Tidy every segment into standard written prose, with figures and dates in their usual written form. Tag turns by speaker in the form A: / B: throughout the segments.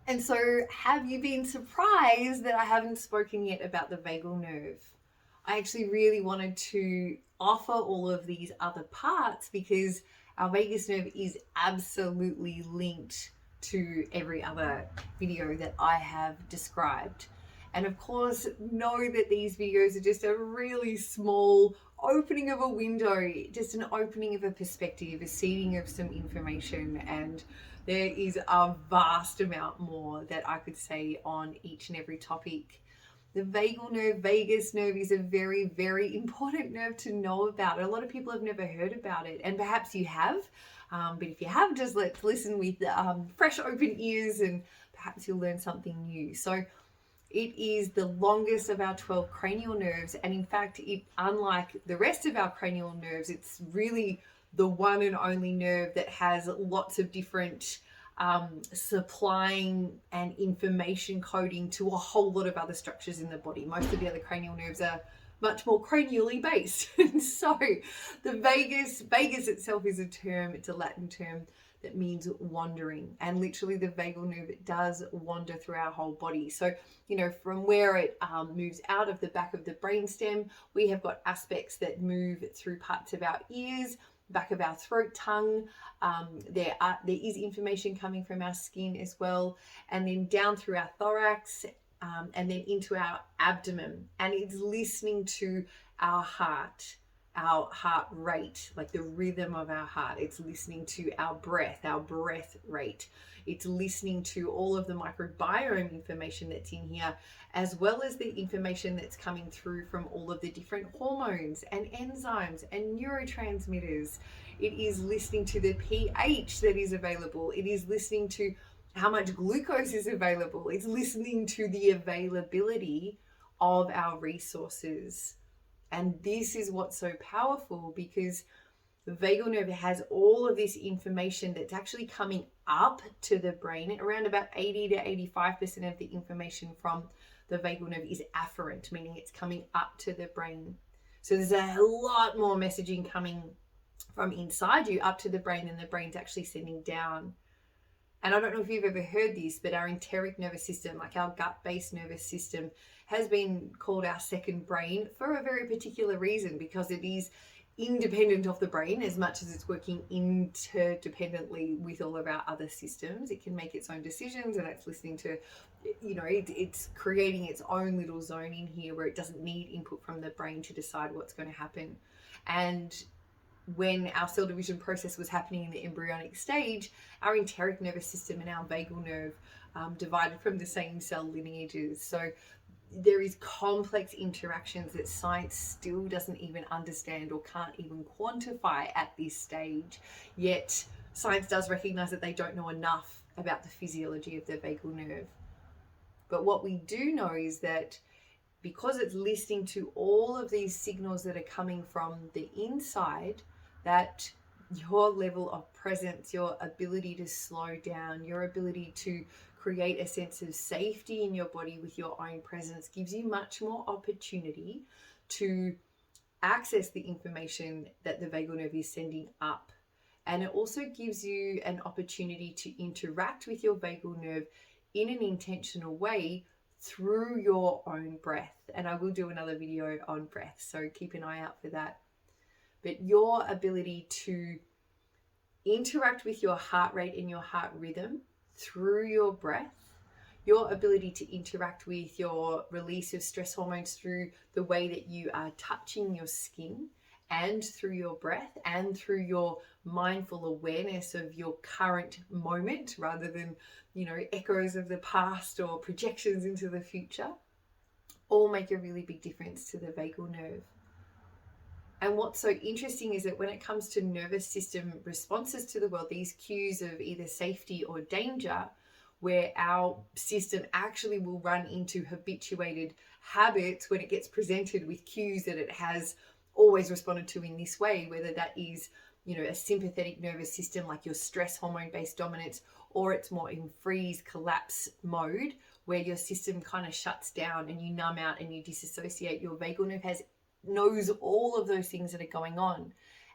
A: And so, have you been surprised that I haven't spoken yet about the vagal nerve? I actually really wanted to offer all of these other parts because our vagus nerve is absolutely linked to every other video that I have described. And of course, know that these videos are just a really small opening of a window, just an opening of a perspective, a seeding of some information, and there is a vast amount more that I could say on each and every topic. The vagal nerve, vagus nerve, is a very, very important nerve to know about. A lot of people have never heard about it, and perhaps you have. But if you have, just let's listen with fresh, open ears, and perhaps you'll learn something new. So, it is the longest of our 12 cranial nerves, and in fact, unlike the rest of our cranial nerves, it's really the one and only nerve that has lots of different supplying and information coding to a whole lot of other structures in the body. Most of the other cranial nerves are much more cranially based. And so the vagus itself is a term, it's a Latin term that means wandering, and literally the vagal nerve does wander through our whole body. So from where it moves out of the back of the brainstem, we have got aspects that move through parts of our ears, back of our throat, tongue. There is information coming from our skin as well, and then down through our thorax, and then into our abdomen, and it's listening to our heart rate, like the rhythm of our heart. It's listening to our breath rate. It's listening to all of the microbiome information that's in here, as well as the information that's coming through from all of the different hormones and enzymes and neurotransmitters. It is listening to the pH that is available. It is listening to how much glucose is available. It's listening to the availability of our resources. And this is what's so powerful, because the vagal nerve has all of this information that's actually coming up to the brain. Around about 80 to 85% of the information from the vagal nerve is afferent, meaning it's coming up to the brain. So there's a lot more messaging coming from inside you up to the brain than the brain's actually sending down. And I don't know if you've ever heard this, but our enteric nervous system, like our gut-based nervous system, has been called our second brain for a very particular reason, because it is independent of the brain as much as it's working interdependently with all of our other systems. It can make its own decisions, and it's listening to, it's creating its own little zone in here where it doesn't need input from the brain to decide what's going to happen. And when our cell division process was happening in the embryonic stage, our enteric nervous system and our vagal nerve divided from the same cell lineages. So there is complex interactions that science still doesn't even understand or can't even quantify at this stage. Yet science does recognize that they don't know enough about the physiology of the vagal nerve. But what we do know is that because it's listening to all of these signals that are coming from the inside, that your level of presence, your ability to slow down, your ability to create a sense of safety in your body with your own presence gives you much more opportunity to access the information that the vagal nerve is sending up. And it also gives you an opportunity to interact with your vagal nerve in an intentional way through your own breath. And I will do another video on breath, so keep an eye out for that. But your ability to interact with your heart rate and your heart rhythm through your breath, your ability to interact with your release of stress hormones through the way that you are touching your skin, and through your breath, and through your mindful awareness of your current moment rather than, echoes of the past or projections into the future, all make a really big difference to the vagal nerve. And what's so interesting is that when it comes to nervous system responses to the world, these cues of either safety or danger, where our system actually will run into habituated habits when it gets presented with cues that it has always responded to in this way, whether that is, a sympathetic nervous system like your stress hormone based dominance, or it's more in freeze collapse mode where your system kind of shuts down and you numb out and you disassociate. Your vagal nerve knows all of those things that are going on.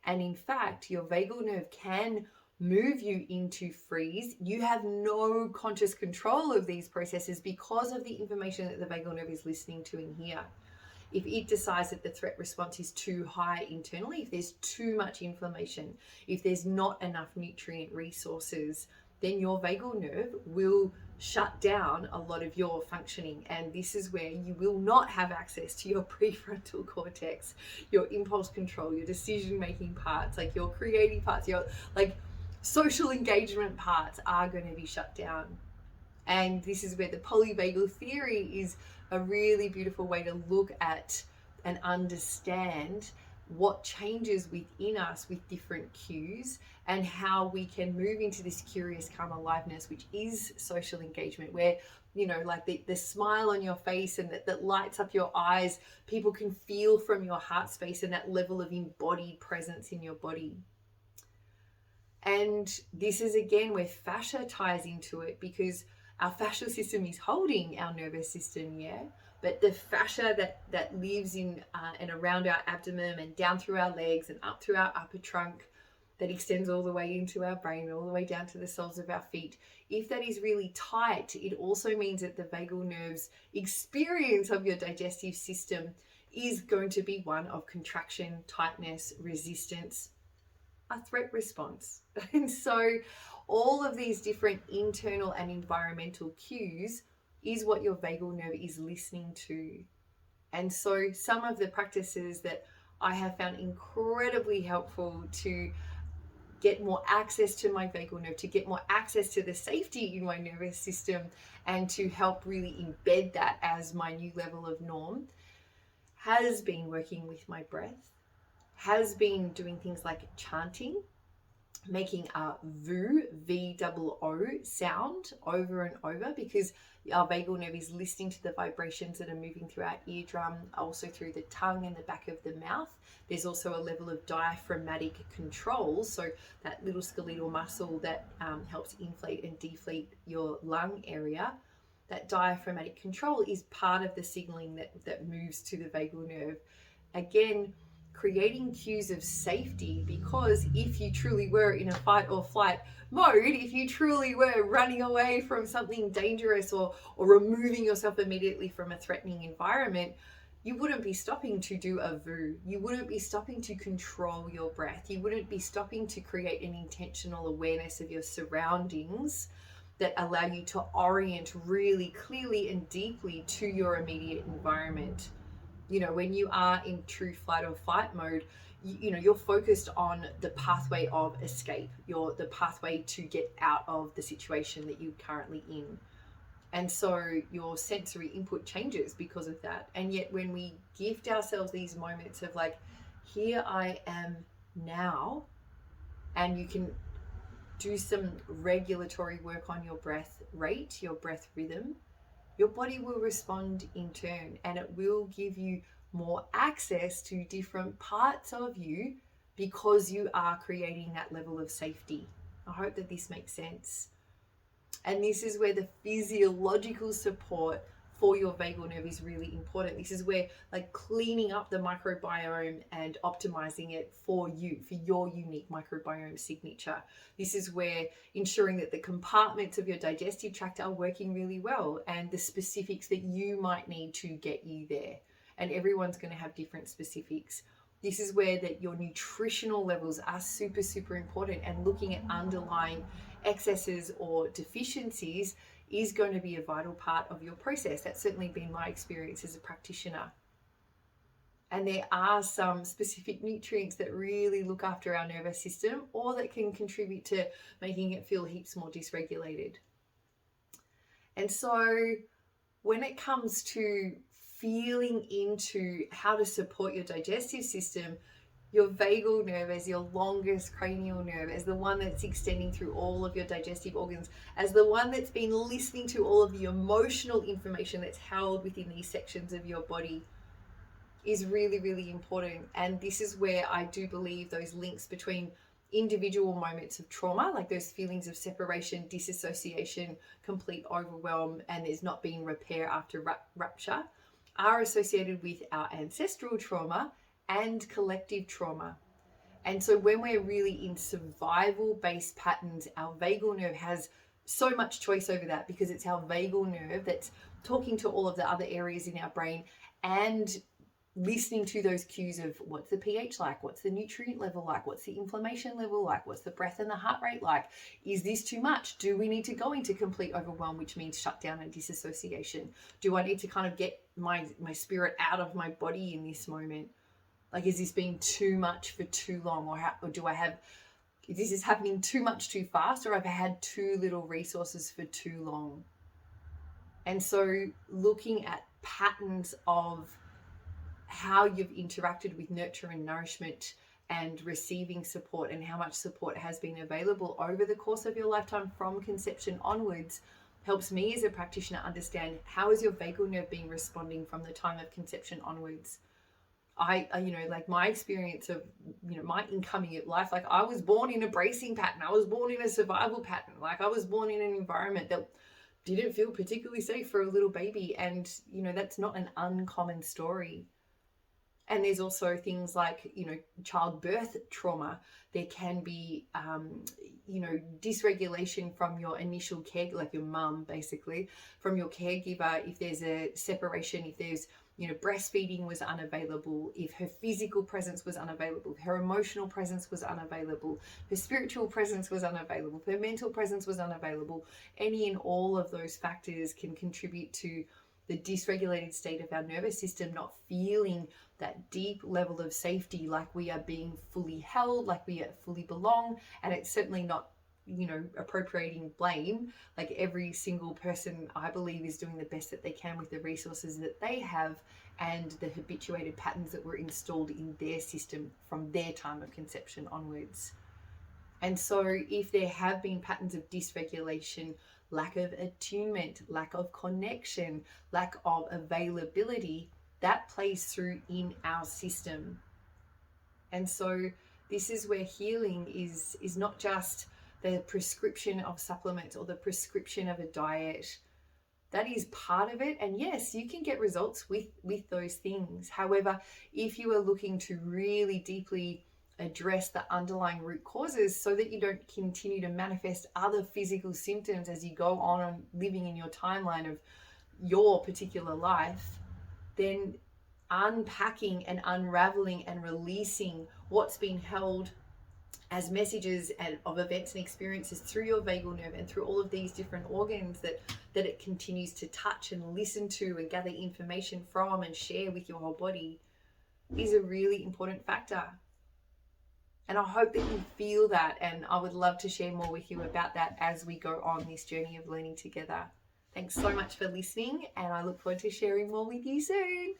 A: And in fact, your vagal nerve can move you into freeze, you have no conscious control of these processes because of the information that the vagal nerve is listening to in here. If it decides that the threat response is too high internally, if there's too much inflammation, if there's not enough nutrient resources, then your vagal nerve will shut down a lot of your functioning. And this is where you will not have access to your prefrontal cortex, your impulse control, your decision-making parts, like your creative parts, your like social engagement parts are going to be shut down. And this is where the polyvagal theory is a really beautiful way to look at and understand what changes within us with different cues and how we can move into this curious, calm aliveness, which is social engagement, where, you know, like the smile on your face and that lights up your eyes, people can feel from your heart space and that level of embodied presence in your body. And this is again where fascia ties into it, because our fascial system is holding our nervous system, yeah? But the fascia that lives in and around our abdomen and down through our legs and up through our upper trunk, that extends all the way into our brain, all the way down to the soles of our feet, if that is really tight, it also means that the vagal nerve's experience of your digestive system is going to be one of contraction, tightness, resistance, a threat response. And so all of these different internal and environmental cues is what your vagal nerve is listening to. And so some of the practices that I have found incredibly helpful to get more access to my vagal nerve, to get more access to the safety in my nervous system, and to help really embed that as my new level of norm, has been working with my breath, has been doing things like chanting, making a VOO, V-O-O sound over and over, because our vagal nerve is listening to the vibrations that are moving through our eardrum, also through the tongue and the back of the mouth. There's also a level of diaphragmatic control, so that little skeletal muscle that helps inflate and deflate your lung area. That diaphragmatic control is part of the signaling that moves to the vagal nerve. Again, creating cues of safety, because if you truly were in a fight or flight mode, if you truly were running away from something dangerous or removing yourself immediately from a threatening environment, you wouldn't be stopping to do a VOO. You wouldn't be stopping to control your breath. You wouldn't be stopping to create an intentional awareness of your surroundings that allow you to orient really clearly and deeply to your immediate environment. You know, when you are in true flight or fight mode, you know, you're focused on the pathway of escape. You're the pathway to get out of the situation that you're currently in. And so your sensory input changes because of that. And yet when we gift ourselves these moments of like, here I am now, and you can do some regulatory work on your breath rate, your breath rhythm, your body will respond in turn, and it will give you more access to different parts of you because you are creating that level of safety. I hope that this makes sense. And this is where the physiological support for your vagal nerve is really important. This is where like cleaning up the microbiome and optimizing it for you, for your unique microbiome signature. This is where ensuring that the compartments of your digestive tract are working really well, and the specifics that you might need to get you there. And everyone's going to have different specifics. This is where that your nutritional levels are super, super important, and looking at underlying excesses or deficiencies is going to be a vital part of your process. That's certainly been my experience as a practitioner. And there are some specific nutrients that really look after our nervous system, or that can contribute to making it feel heaps more dysregulated. And so when it comes to feeling into how to support your digestive system, your vagal nerve as your longest cranial nerve, as the one that's extending through all of your digestive organs, as the one that's been listening to all of the emotional information that's held within these sections of your body, is really, really important. And this is where I do believe those links between individual moments of trauma, like those feelings of separation, disassociation, complete overwhelm, and there's not being repair after rupture, are associated with our ancestral trauma and collective trauma. And so when we're really in survival-based patterns, our vagal nerve has so much choice over that, because it's our vagal nerve that's talking to all of the other areas in our brain and listening to those cues of what's the pH like, what's the nutrient level like, what's the inflammation level like, what's the breath and the heart rate like, is this too much, do we need to go into complete overwhelm, which means shutdown and disassociation, do I need to kind of get my spirit out of my body in this moment, like is this being too much for too long, or do I have, this is happening too much too fast, or I've had too little resources for too long. And so looking at patterns of how you've interacted with nurture and nourishment and receiving support, and how much support has been available over the course of your lifetime from conception onwards, helps me as a practitioner understand how is your vagal nerve been responding from the time of conception onwards. I like my experience of, my incoming at life, like I was born in a bracing pattern, I was born in a survival pattern, like I was born in an environment that didn't feel particularly safe for a little baby, and that's not an uncommon story. And there's also things like, childbirth trauma. There can be, dysregulation from your initial care, like your mum, basically, from your caregiver. If there's a separation, if there's, breastfeeding was unavailable, if her physical presence was unavailable, if her emotional presence was unavailable, her spiritual presence was unavailable, if her mental presence was unavailable, any and all of those factors can contribute to the dysregulated state of our nervous system not feeling that deep level of safety, like we are being fully held, like we fully belong. And it's certainly not, appropriating blame. Like every single person, I believe, is doing the best that they can with the resources that they have and the habituated patterns that were installed in their system from their time of conception onwards. And so if there have been patterns of dysregulation, lack of attunement, lack of connection, lack of availability, that plays through in our system. And so this is where healing is not just the prescription of supplements or the prescription of a diet. That is part of it. And yes, you can get results with those things. However, if you are looking to really deeply address the underlying root causes so that you don't continue to manifest other physical symptoms as you go on living in your timeline of your particular life, then unpacking and unraveling and releasing what's been held as messages of events and experiences through your vagal nerve and through all of these different organs that it continues to touch and listen to and gather information from and share with your whole body is a really important factor. And I hope that you feel that, and I would love to share more with you about that as we go on this journey of learning together. Thanks so much for listening, and I look forward to sharing more with you soon.